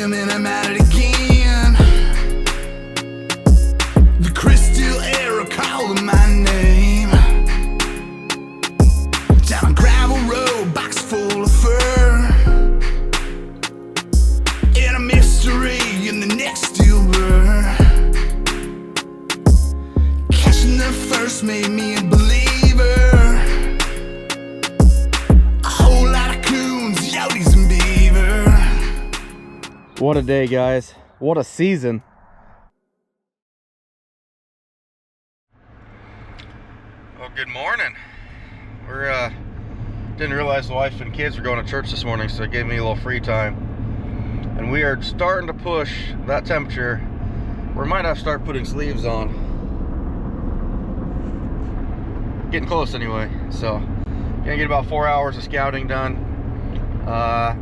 him and I'm at it again. The crystal air calling my name. Down a gravel road, box full of fur, and a mystery in the next steel blur. Catching the first made me a believer. A whole lot of coons, yoties, and beaver. What a day, guys. What a season. Well, good morning. We're didn't realize the wife and kids were going to church this morning, so it gave me a little free time. And we are starting to push that temperature. We might have to start putting sleeves on. Getting close anyway. So gonna get about 4 hours of scouting done.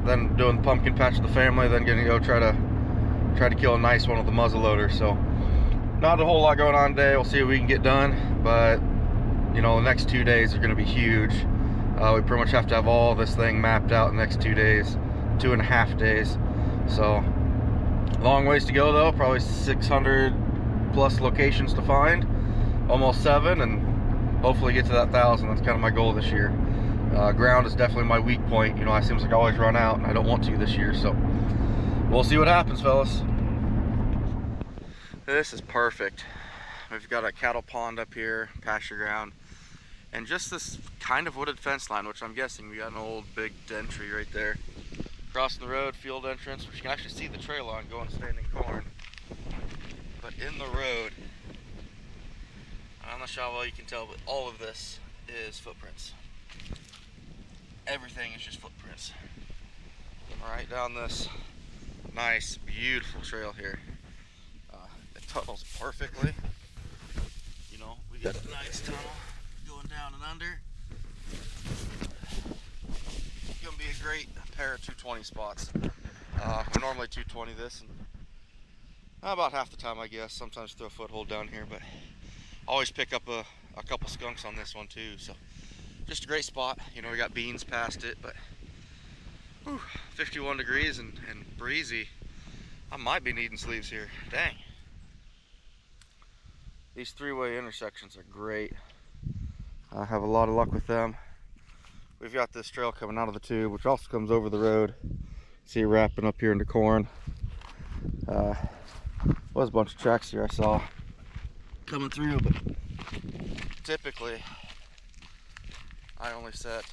Then doing the pumpkin patch with the family. Then gonna go try to kill a nice one with the muzzle loader. So not a whole lot going on today. We'll see what we can get done, but you know, the next 2 days are going to be huge. We pretty much have to have all this thing mapped out in the next 2 days, 2.5 days. So long ways to go though, probably 600 plus locations to find, almost 7, and hopefully get to that 1,000. That's kind of my goal this year. Ground is definitely my weak point. You know, I seems like I always run out, and I don't want to this year, so we'll see what happens, fellas. This is perfect. We've got a cattle pond up here, pasture ground, and just this kind of wooded fence line, which I'm guessing we got an old big entry right there. Crossing the road, field entrance, which you can actually see the trail on going to standing corn. But in the road, I'm not sure how well you can tell, but all of this is footprints. Everything is just footprints. Right down this nice, beautiful trail here. It tunnels perfectly. You know, we got a nice tunnel going down and under. Gonna be a great pair of 220 spots. We're normally 220 this, and about half the time, I guess. Sometimes throw a foothold down here, but always pick up a couple skunks on this one too. So just a great spot. You know, we got beans past it, but whew, 51 degrees and breezy. I might be needing sleeves here. Dang. These three-way intersections are great. I have a lot of luck with them. We've got this trail coming out of the tube, which also comes over the road. See it wrapping up here into corn. Was a bunch of tracks here I saw coming through, but typically I only set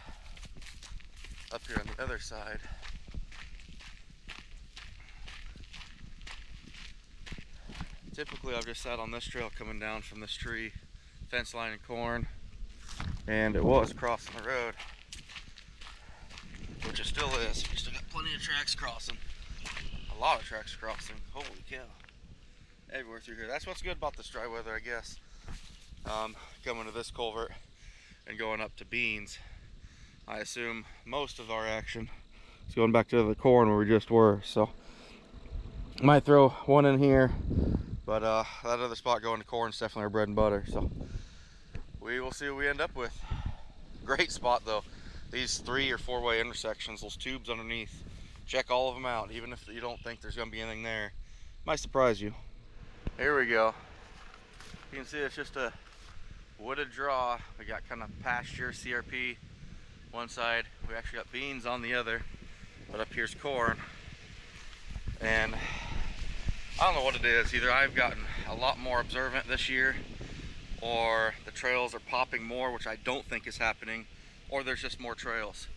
up here on the other side. Typically I've just sat on this trail coming down from this tree, fence line and corn, and it was crossing the road, which it still is. We still got plenty of tracks crossing. A lot of tracks crossing. Holy cow. Everywhere through here. That's what's good about this dry weather, I guess. Coming to this culvert and going up to beans. I assume most of our action is going back to the corn where we just were. So might throw one in here, but that other spot going to corn is definitely our bread and butter. So we will see what we end up with. Great spot though. These 3 or 4-way intersections, those tubes underneath, check all of them out. Even if you don't think there's going to be anything there, might surprise you. Here we go. You can see it's just a wooded draw. We got kind of pasture, CRP one side. We actually got beans on the other, but up here's corn. And I don't know what it is. Either I've gotten a lot more observant this year, or the trails are popping more, which I don't think is happening, or there's just more trails.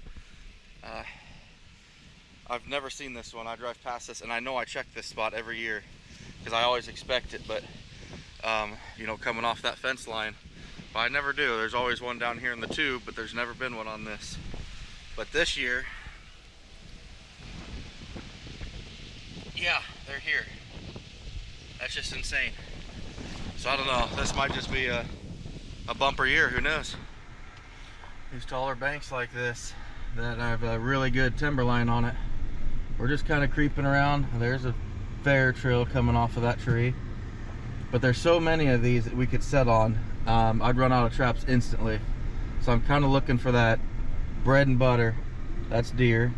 I've never seen this one. I drive past this, and I know I check this spot every year because I always expect it, but you know, coming off that fence line, but I never do. There's always one down here in the tube, but there's never been one on this. But this year, yeah, they're here. That's just insane. So I don't know, this might just be a bumper year, who knows? These taller banks like this that have a really good timber line on it, we're just kind of creeping around. There's a fair trail coming off of that tree, but there's so many of these that we could set on. I'd run out of traps instantly. So I'm kind of looking for that bread and butter. That's deer.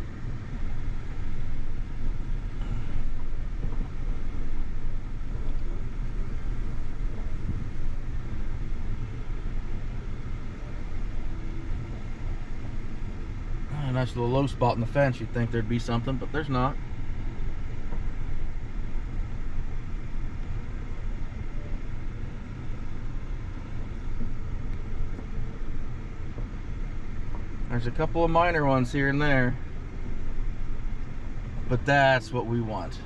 Nice little low spot in the fence. You'd think there'd be something, but there's not. There's a couple of minor ones here and there, but that's what we want.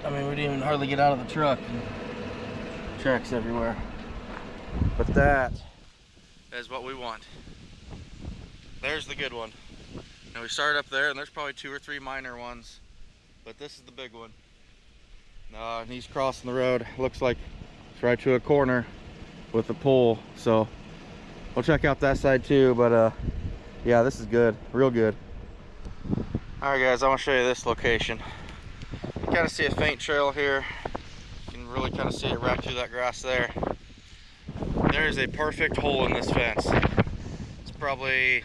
I mean, we didn't even hardly get out of the truck. Tracks everywhere. But that is what we want. There's the good one. Now we started up there, and there's probably 2 or 3 minor ones, but this is the big one. And he's crossing the road. Looks like it's right to a corner with the pole, so we'll check out that side too. But yeah, this is good, real good. All right, guys, I want to show you this location. You kind of see a faint trail here. You can really kind of see it right through that grass there. There's a perfect hole in this fence. It's probably,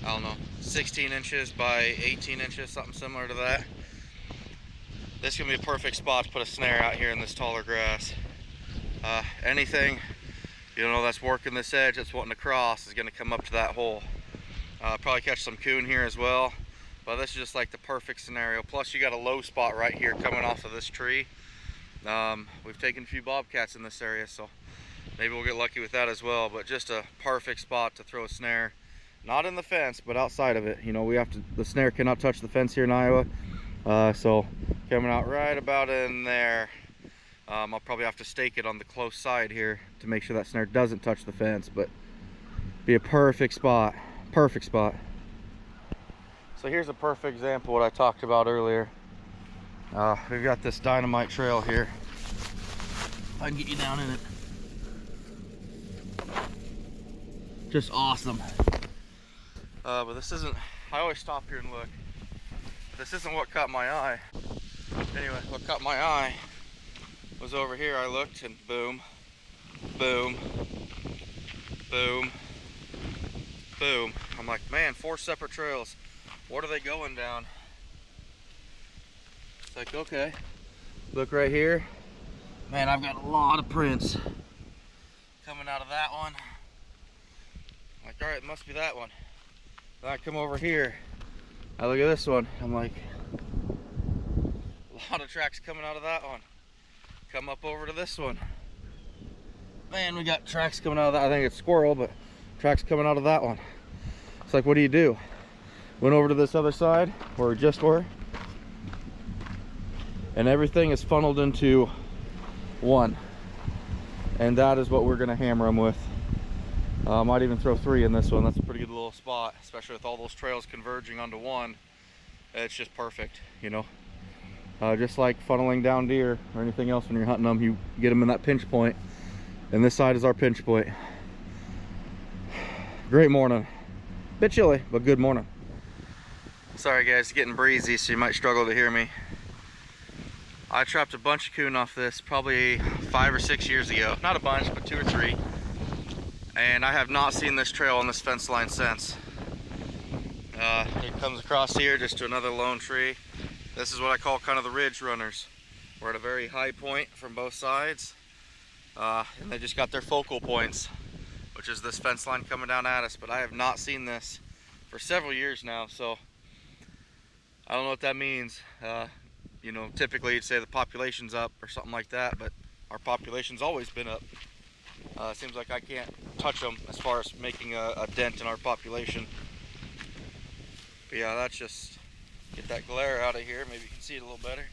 I don't know, 16 inches by 18 inches, something similar to that. This is gonna be a perfect spot to put a snare out here in this taller grass. Anything, you know, that's working this edge, that's wanting to cross, is gonna come up to that hole. Probably catch some coon here as well, but this is just like the perfect scenario. Plus you got a low spot right here coming off of this tree. We've taken a few bobcats in this area, so maybe we'll get lucky with that as well, but just a perfect spot to throw a snare. Not in the fence, but outside of it. You know, the snare cannot touch the fence here in Iowa. So coming out right about in there. I'll probably have to stake it on the close side here to make sure that snare doesn't touch the fence, but be a perfect spot. Perfect spot. So here's a perfect example of what I talked about earlier. We've got this dynamite trail here. If I can get you down in it. Just awesome. But this isn't, I always stop here and look. This isn't what caught my eye. Anyway, what caught my eye was over here. I looked and boom, boom, boom, boom. I'm like, man, 4 separate trails. What are they going down? It's like, okay, look right here. Man, I've got a lot of prints coming out of that one. Like, all right, it must be that one. Then I come over here, I look at this one, I'm like, a lot of tracks coming out of that one. Come up over to this one. Man, we got tracks coming out of that. I think it's squirrel, but tracks coming out of that one. It's like, what do? Went over to this other side where we just were, and everything is funneled into one. And that is what we're gonna hammer them with. Might even throw 3 in this one. That's a pretty good little spot, especially with all those trails converging onto one. It's just perfect, you know. Just like funneling down deer or anything else when you're hunting them, you get them in that pinch point, and this side is our pinch point. Great morning. Bit chilly, but good morning. Sorry guys, it's getting breezy, so you might struggle to hear me. I trapped a bunch of coon off this probably 5 or 6 years ago. Not a bunch, but 2 or 3. And I have not seen this trail on this fence line since. It comes across here just to another lone tree. This is what I call kind of the ridge runners. We're at a very high point from both sides, and they just got their focal points, which is this fence line coming down at us. But I have not seen this for several years now, so I don't know what that means. You know, typically you'd say the population's up or something like that, but our population's always been up. It seems like I can't touch them as far as making a dent in our population. But yeah, that's just, get that glare out of here. Maybe you can see it a little better.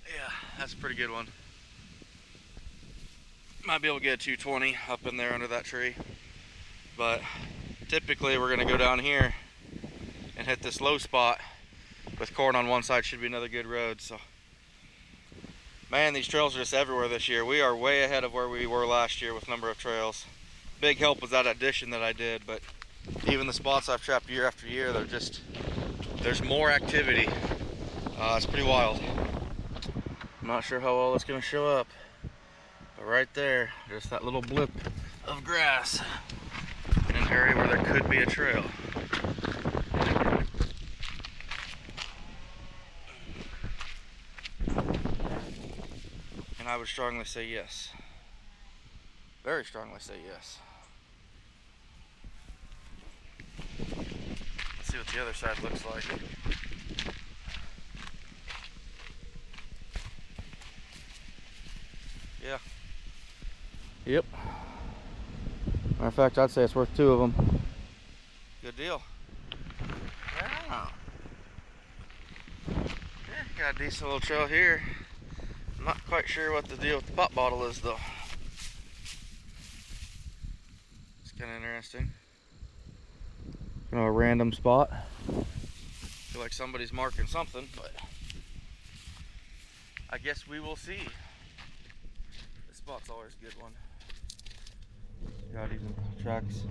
Yeah, that's a pretty good one. Might be able to get a 220 up in there under that tree. But typically we're gonna go down here and hit this low spot with corn on one side. Should be another good road. So man, these trails are just everywhere this year. We are way ahead of where we were last year with number of trails. Big help was that addition that I did, but even the spots I've trapped year after year, they're just, there's more activity. It's pretty wild. I'm not sure how well it's gonna show up, but right there, just that little blip of grass in an area where there could be a trail. I would strongly say yes. Very strongly say yes. Let's see what the other side looks like. Yeah. Yep. Matter of fact, I'd say it's worth 2 of them. Good deal. Yeah. Got a decent little trail here. I'm not quite sure what the deal with the pop bottle is though. It's kind of interesting. A random spot. Feel like somebody's marking something, but I guess we will see. This spot's always a good one. Got even tracks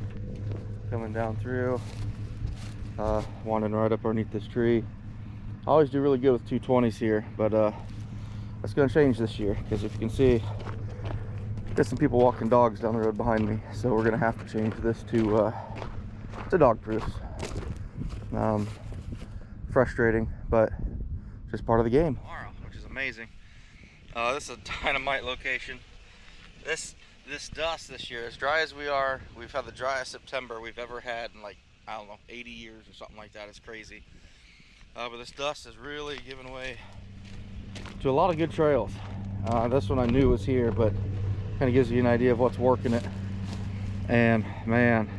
coming down through. Wandering right up underneath this tree. I always do really good with 220s here, but that's going to change this year because if you can see, there's some people walking dogs down the road behind me, so we're going to have to change this to dog proofs. Frustrating, but just part of the game. Tomorrow, which is amazing. This is a dynamite location. This dust this year, as dry as we are, we've had the driest September we've ever had in like, I don't know, 80 years or something like that. It's crazy. But this dust is really giving way to a lot of good trails. This one I knew was here, but kind of gives you an idea of what's working it. And man,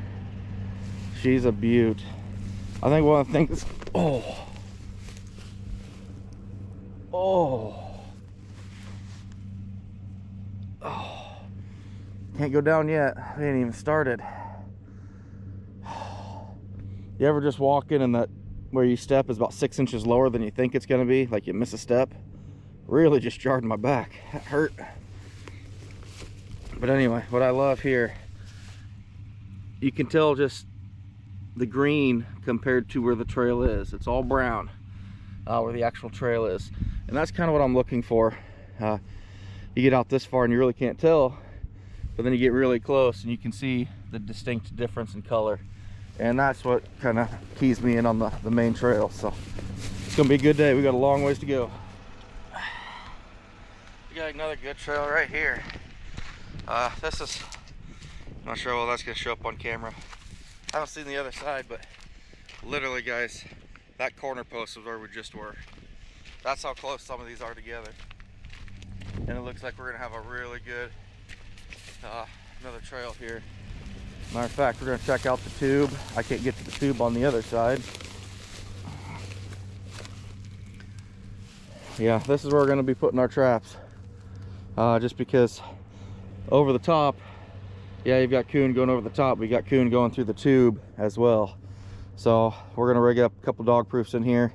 she's a beaut. I think one of the things, can't go down yet. We ain't even started. You ever just walk in and that where you step is about 6 inches lower than you think it's gonna be, like you miss a step? Really just jarred my back. That hurt. But anyway, what I love here, you can tell just the green compared to where the trail is. It's all brown where the actual trail is, and that's kind of what I'm looking for. You get out this far and you really can't tell, but then you get really close and you can see the distinct difference in color, and that's what kind of keys me in on the main trail. So it's gonna be a good day. We got a long ways to go. We got another good trail right here. This is, I'm not sure how well that's gonna show up on camera. I haven't seen the other side, but literally guys, that corner post was where we just were. That's how close some of these are together. And it looks like we're gonna have a really good another trail here. Matter of fact, we're gonna check out the tube. I can't get to the tube on the other side. Yeah, this is where we're gonna be putting our traps. Just because over the top, yeah, you've got coon going over the top, we got coon going through the tube as well. So we're gonna rig up a couple dog proofs in here.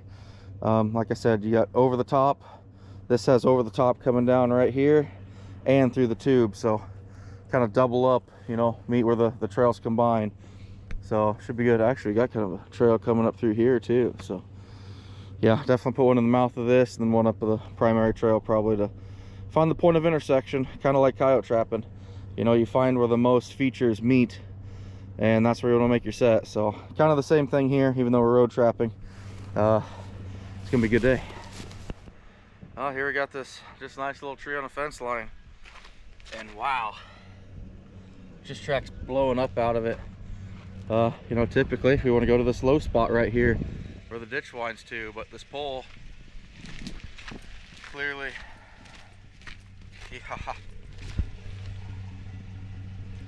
Like I said, you got over the top. This has over the top coming down right here and through the tube. So kind of double up, you know, meet where the trails combine. So should be good. Actually got kind of a trail coming up through here too. So yeah, definitely put one in the mouth of this and then one up of the primary trail probably to find the point of intersection, kind of like coyote trapping. You know, you find where the most features meet, and that's where you want to make your set. So kind of the same thing here, even though we're road trapping. It's gonna be a good day. Oh, here we got this just nice little tree on a fence line, and wow, just tracks blowing up out of it. You know, typically we want to go to this low spot right here where the ditch winds to, but this pole clearly, yeah,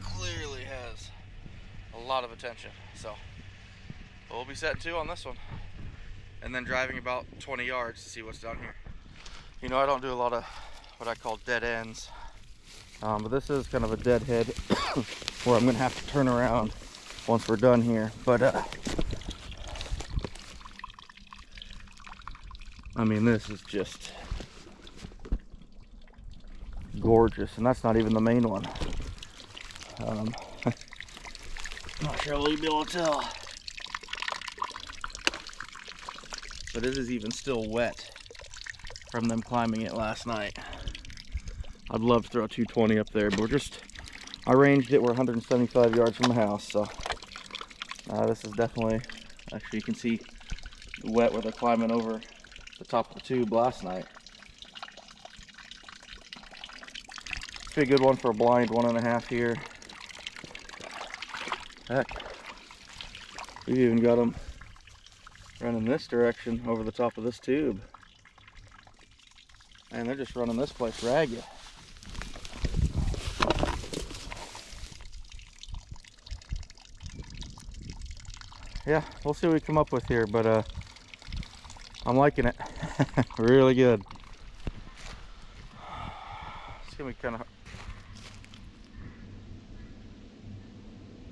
clearly has a lot of attention. So we'll be setting 2 on this one and then driving about 20 yards to see what's down here. You know, I don't do a lot of what I call dead ends, but this is kind of a dead head where I'm gonna have to turn around once we're done here. But I mean, this is just gorgeous, and that's not even the main one. Not sure you'll be able to tell, but it is even still wet from them climbing it last night. I'd love to throw a 220 up there, but I ranged it. We're 175 yards from the house, so this is definitely, actually you can see the wet where they're climbing over the top of the tube last night. be a good one for a blind 1.5 here. Heck, we've even got them running this direction over the top of this tube. And they're just running this place ragged. Yeah, we'll see what we come up with here, but I'm liking it. Really good. It's gonna be kind of...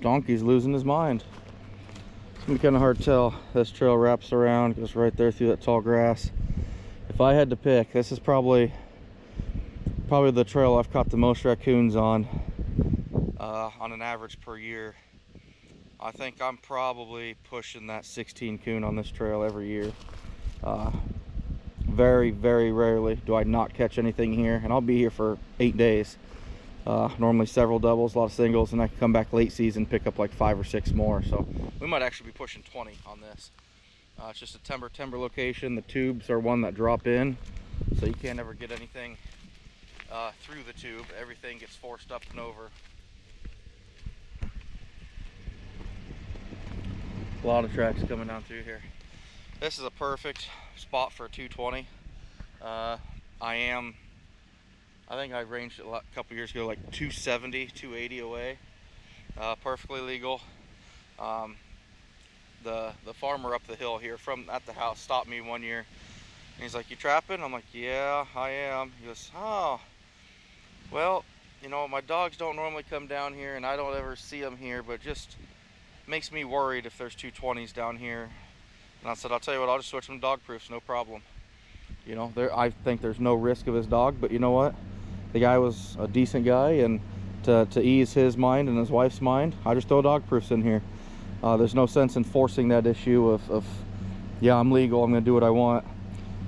Donkey's losing his mind. It's gonna be kind of hard to tell. This trail wraps around, goes right there through that tall grass. If I had to pick, this is probably the trail I've caught the most raccoons on an average per year. I think I'm probably pushing that 16 coon on this trail every year. Very, very rarely do I not catch anything here, and I'll be here for 8 days. Normally several doubles, a lot of singles, and I can come back late season, pick up like 5 or 6 more. So we might actually be pushing 20 on this. It's just a timber location. The tubes are one that drop in, so you can't ever get anything through the tube. Everything gets forced up and over. A lot of tracks coming down through here. This is a perfect spot for a 220. I think I ranged it a couple years ago, like 270, 280 away. Perfectly legal. The farmer up the hill here at the house stopped me one year. And he's like, "You trapping?" I'm like, "Yeah, I am." He goes, "Oh, well, you know, my dogs don't normally come down here, and I don't ever see them here, but just makes me worried if there's 220s down here." And I said, "I'll tell you what, I'll just switch them to dog proofs, no problem." You know, I think there's no risk of his dog, but you know what? The guy was a decent guy, and to ease his mind and his wife's mind, I just throw dog proofs in here. There's no sense in forcing that issue of yeah, I'm legal, I'm gonna do what I want.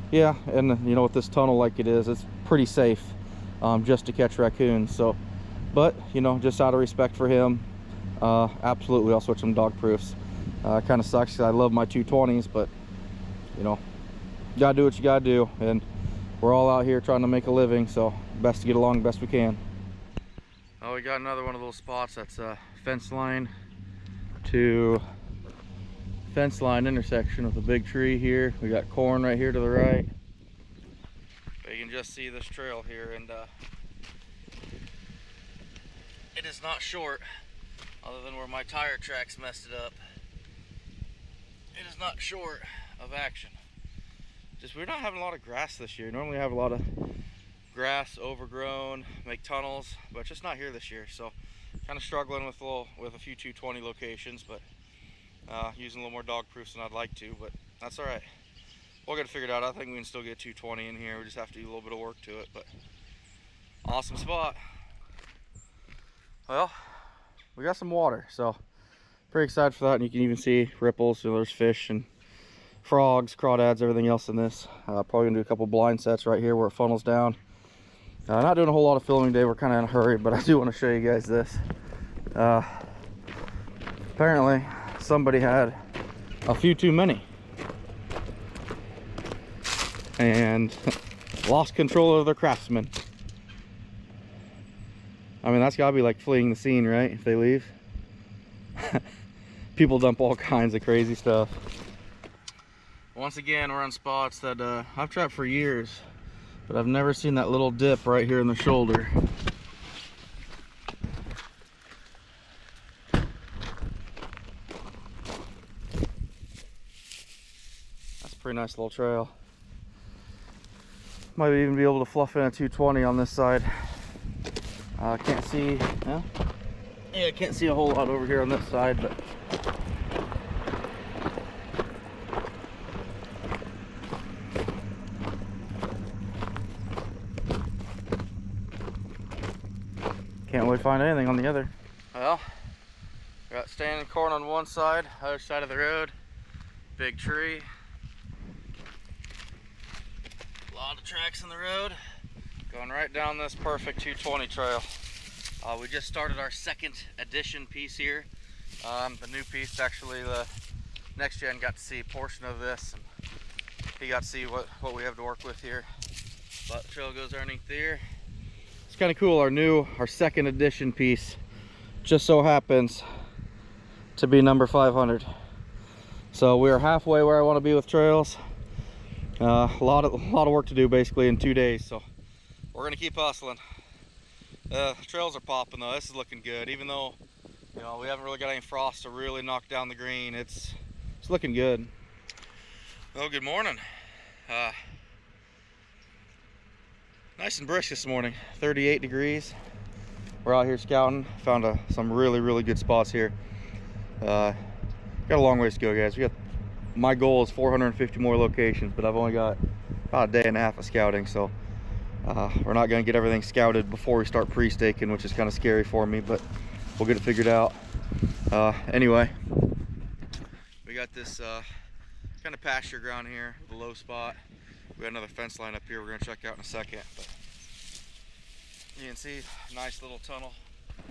Yeah, and you know, with this tunnel like it is, it's pretty safe just to catch raccoons. So, but you know, just out of respect for him, absolutely I'll switch some dog proofs. Kind of sucks because I love my 220s, but you know, you gotta do what you gotta do, and we're all out here trying to make a living, so best to get along best we can. Oh, we got another one of those spots that's a fence line to fence line intersection with a big tree here. We got corn right here to the right, but you can just see this trail here, and it is not short, other than where my tire tracks messed it up. It is not short of action. Just we're not having a lot of grass this year. Normally we have a lot of grass, overgrown, make tunnels, but just not here this year. So kind of struggling with a few 220 locations, but using a little more dog proofs than I'd like to, but that's all right. We'll get it figured out. I think we can still get 220 in here. We just have to do a little bit of work to it, but awesome spot. Well, we got some water, so pretty excited for that. And you can even see ripples. So there's fish and frogs, crawdads, everything else in this. Probably gonna do a couple blind sets right here where it funnels down. Not doing a whole lot of filming today. We're kind of in a hurry, but I do want to show you guys this. Apparently somebody had a few too many and lost control of their craftsman. I mean, that's gotta be like fleeing the scene, right? If they leave. People dump all kinds of crazy stuff. Once again, we're on spots that I've trapped for years, but I've never seen that little dip right here in the shoulder. That's a pretty nice little trail. Might even be able to fluff in a 220 on this side. Can't see, yeah, can't see a whole lot over here on this side, but can't really find anything on the other. Well, got standing corn on one side, other side of the road, big tree, a lot of tracks in the road, going right down this perfect 220 trail. We just started our second edition piece here. The new piece, actually, the next gen got to see a portion of this, and he got to see what we have to work with here. But the trail goes underneath there. It's kind of cool. Our second edition piece just so happens to be number 500. So we're halfway where I want to be with trails. A lot of work to do basically in 2 days. So we're gonna keep hustling. Trails are popping though. This is looking good, even though we haven't really got any frost to really knock down the green. It's looking good. Well, good morning. Nice and brisk this morning. 38 degrees. We're out here scouting. Found some really good spots here. Got a long ways to go, guys. My goal is 450 more locations, but I've only got about a day and a half of scouting, so we're not going to get everything scouted before we start pre-staking, which is kind of scary for me, but we'll get it figured out. Anyway, we got this kind of pasture ground here, the low spot. We got another fence line up here we're going to check out in a second, but you can see a nice little tunnel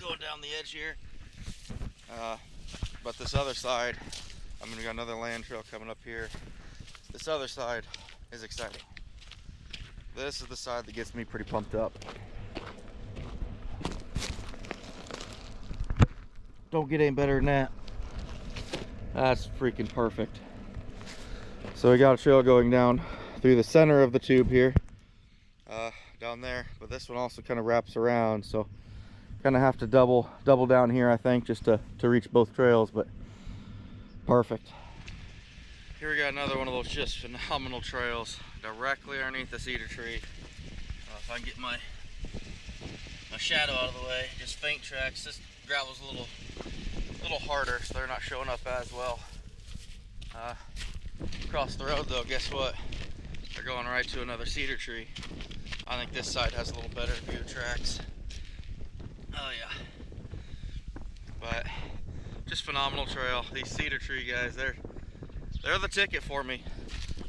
going down the edge here. But this other side, we got another land trail coming up here. This other side is exciting. This is the side that gets me pretty pumped up. Don't get any better than that. That's freaking perfect. So we got a trail going down through the center of the tube here, down there, but this one also kind of wraps around, so kind of have to double down here, I think, just to reach both trails, but perfect. Here we got another one of those just phenomenal trails directly underneath the cedar tree. If I can get my shadow out of the way, just faint tracks. This gravel's a little harder, so they're not showing up as well. Across the road though, guess what? They're going right to another cedar tree. I think this side has a little better view of tracks. Oh yeah. But just phenomenal trail. These cedar tree guys, they're the ticket for me.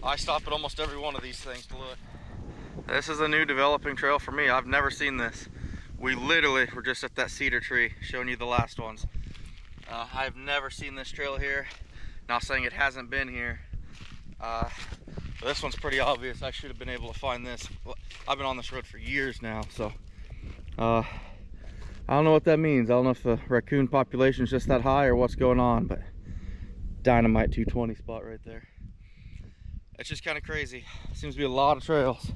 I stop at almost every one of these things to look. This is a new developing trail for me. I've never seen this. We literally were just at that cedar tree showing you the last ones. I've never seen this trail here. Not saying it hasn't been here. But this one's pretty obvious. I should have been able to find this. I've been on this road for years now, so I don't know what that means. I don't know if the raccoon population is just that high or what's going on, but dynamite 220 spot right there. It's just kind of crazy. Seems to be a lot of trails,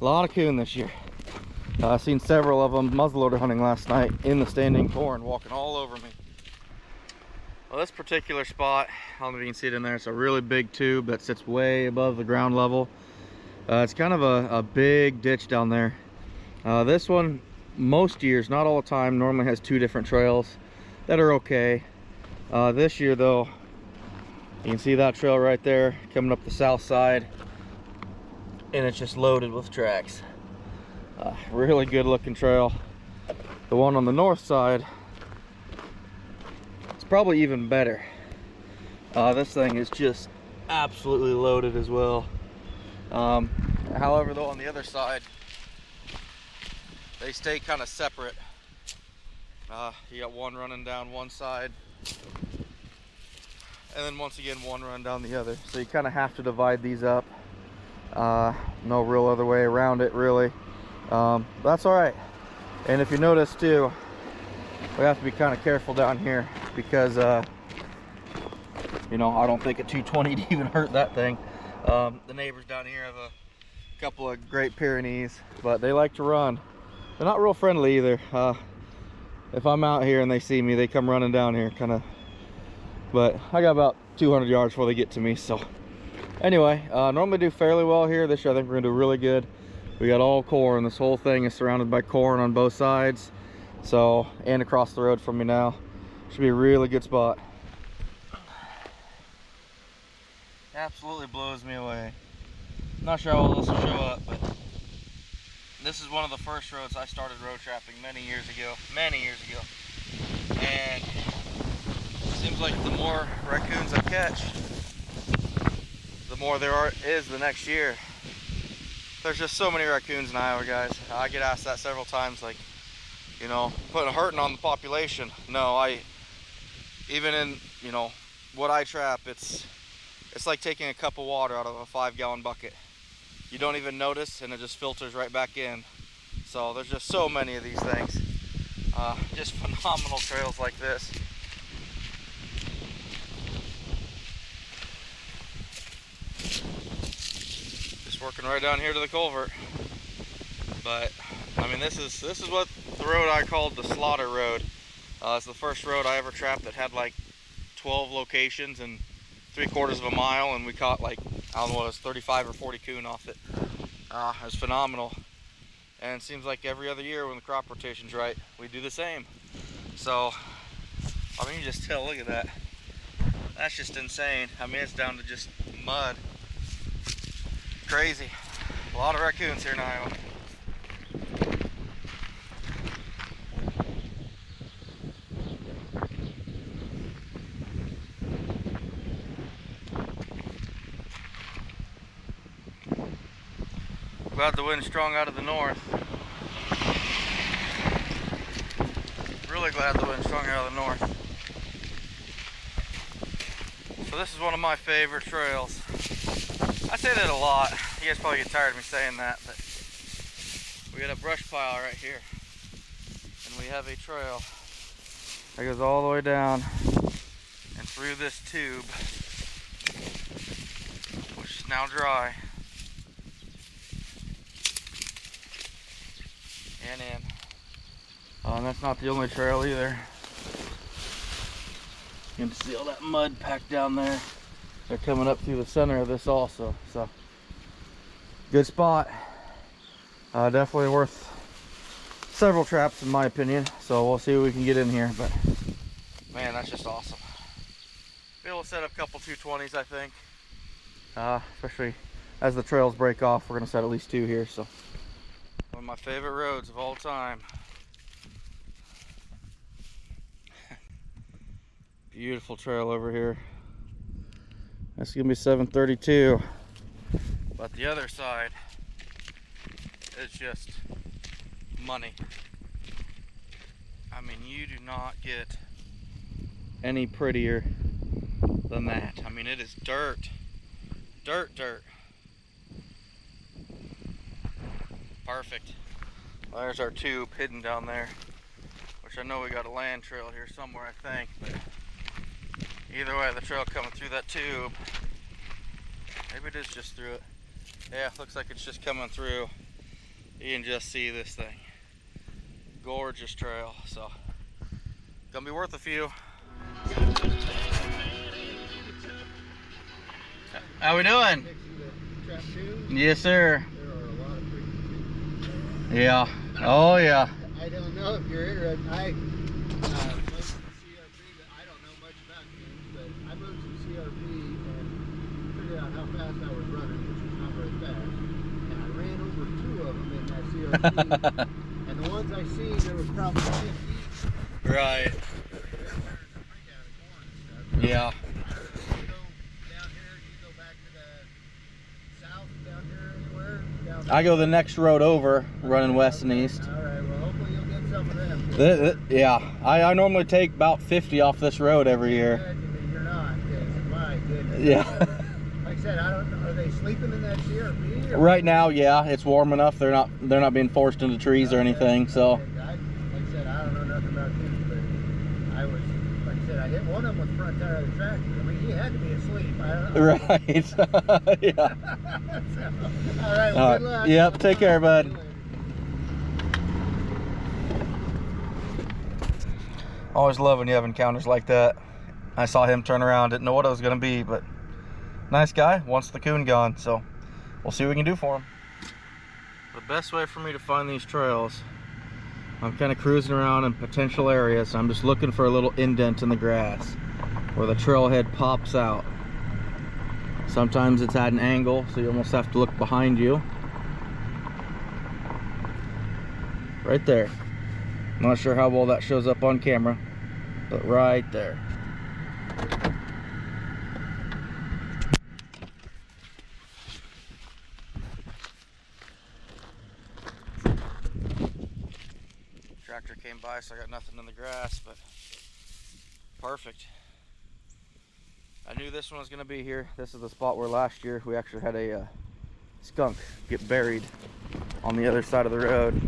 a lot of coon this year. I've seen several of them muzzleloader hunting last night in the standing corn, walking all over me. Well, this particular spot, I don't know if you can see it in there, it's a really big tube that sits way above the ground level. It's kind of a big ditch down there. This one, most years, not all the time, normally has two different trails that are okay. This year though, you can see that trail right there coming up the south side, and it's just loaded with tracks. Really good looking trail. The one on the north side, probably even better. This thing is just absolutely loaded as well. However though, on the other side they stay kind of separate. You got one running down one side, and then once again one run down the other, so you kind of have to divide these up. No real other way around it really. That's all right. And if you notice too, we have to be kind of careful down here because I don't think a 220 to even hurt that thing. The neighbors down here have a couple of Great Pyrenees, but they like to run. They're not real friendly either. If I'm out here and they see me, they come running down here kind of, but I got about 200 yards before they get to me. So anyway, normally do fairly well here. This year I think we're gonna do really good. We got all corn. This whole thing is surrounded by corn on both sides. So, and across the road from me now. Should be a really good spot. Absolutely blows me away. Not sure how well this will show up, but this is one of the first roads I started road trapping many years ago. And it seems like the more raccoons I catch, the more there is the next year. There's just so many raccoons in Iowa, guys. I get asked that several times, like, putting a hurting on the population. No, even in, what I trap, it's like taking a cup of water out of a 5-gallon bucket. You don't even notice, and it just filters right back in. So there's just so many of these things. Just phenomenal trails like this. Just working right down here to the culvert. But I mean, this is what the road I called the slaughter road. It's the first road I ever trapped that had like 12 locations and 3/4 of a mile, and we caught like, I don't know what it was, 35 or 40 coon off it. It was phenomenal. And it seems like every other year when the crop rotation's right, we do the same. So, I mean, you just tell, look at that. That's just insane. I mean, it's down to just mud. Crazy. A lot of raccoons here in Iowa. Glad the wind's strong out of the north. Really glad the wind's strong out of the north. So this is one of my favorite trails. I say that a lot. You guys probably get tired of me saying that, but we got a brush pile right here. And we have a trail that goes all the way down and through this tube, which is now dry. And in. And that's not the only trail either. You can see all that mud packed down there. They're coming up through the center of this also. So, good spot. Definitely worth several traps in my opinion. So we'll see what we can get in here. But man, that's just awesome. Be able to set up a couple 220s, I think. Especially as the trails break off, we're gonna set at least 2 here. So. One of my favorite roads of all time. Beautiful trail over here. That's gonna be 732. But the other side is just money. I mean, you do not get any prettier than that. I mean, it is dirt. Dirt, dirt. Perfect. Well, there's our tube hidden down there, which I know we got a land trail here somewhere, I think, but either way, the trail coming through that tube, maybe it is just through it. Yeah, looks like it's just coming through. You can just see this thing. Gorgeous trail, so gonna be worth a few. How we doing? Yes, sir. Yeah. Oh, yeah. I don't know if you're interested. I moved some CRP, but I don't know much about games, but I moved some CRP and figured out how fast I was running, which was not very fast. And I ran over 2 of them in that CRP. And the ones I seen, there was probably 50. Right. Yeah. I go the next road over, running west and east. Alright, well hopefully you'll get some of them. Yeah, I normally take about 50 off this road every year. You're not, my goodness. Yeah. Like I said, are they sleeping in that CRP? Right now, yeah, it's warm enough. They're not being forced into trees or anything, so. Like I said, I don't know nothing about these, but I was, like I said, I hit one of them with the front tire of the tractor. I mean, he had to be asleep. Right. Yeah. So, all right, well, good luck. Yep, take care, bud. Always love when you have encounters like that. I saw him turn around, didn't know what it was going to be, but nice guy, wants the coon gone, so we'll see what we can do for him. The best way for me to find these trails, I'm kind of cruising around in potential areas. I'm just looking for a little indent in the grass where the trailhead pops out. Sometimes it's at an angle, so you almost have to look behind you. Right there. I'm not sure how well that shows up on camera, but right there. Tractor came by, so I got nothing in the grass, but perfect. I knew this one was going to be here. This is the spot where last year we actually had a skunk get buried on the other side of the road.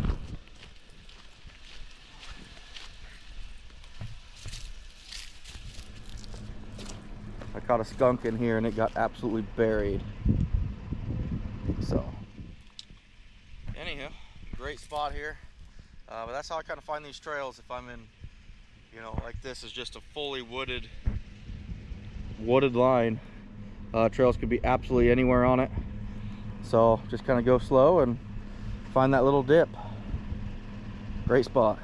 caught a skunk in here and it got absolutely buried. So, anywho, great spot here. But that's how I kind of find these trails. If I'm in, you know, like this is just a fully wooded line. Trails could be absolutely anywhere on it. So just kind of go slow and find that little dip. Great spot.